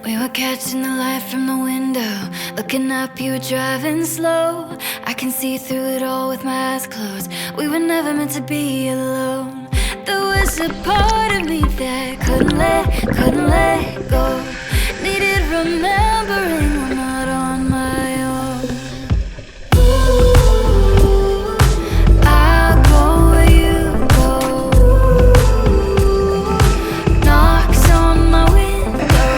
We were catching the light from the window, looking up, you were driving slow. I can see through it all with my eyes closed. We were never meant to be alone. There was a part of me that couldn't let go. Needed remembering I'm not on my own. I'll go where you go. Knocks on my window.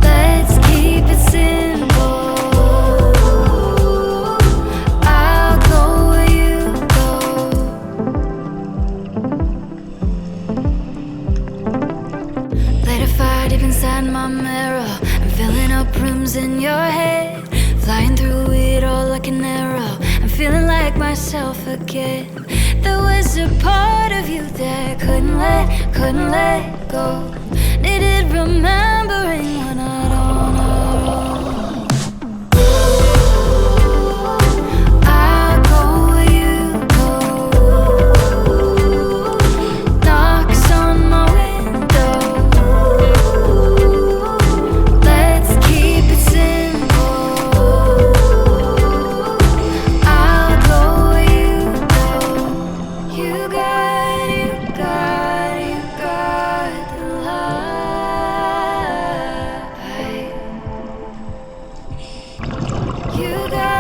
Let's keep it simple. I'll go where you go. Light a fire deep inside my mirror. I'm filling up rooms in your head, flying through it all like an arrow. I'm feeling like myself again. There was a part of you that couldn't let go. Needed remembering we're not on our own. I'll go where you go. Knocks on my window. Let's keep it simple. I'll go where you go. You got the light. You got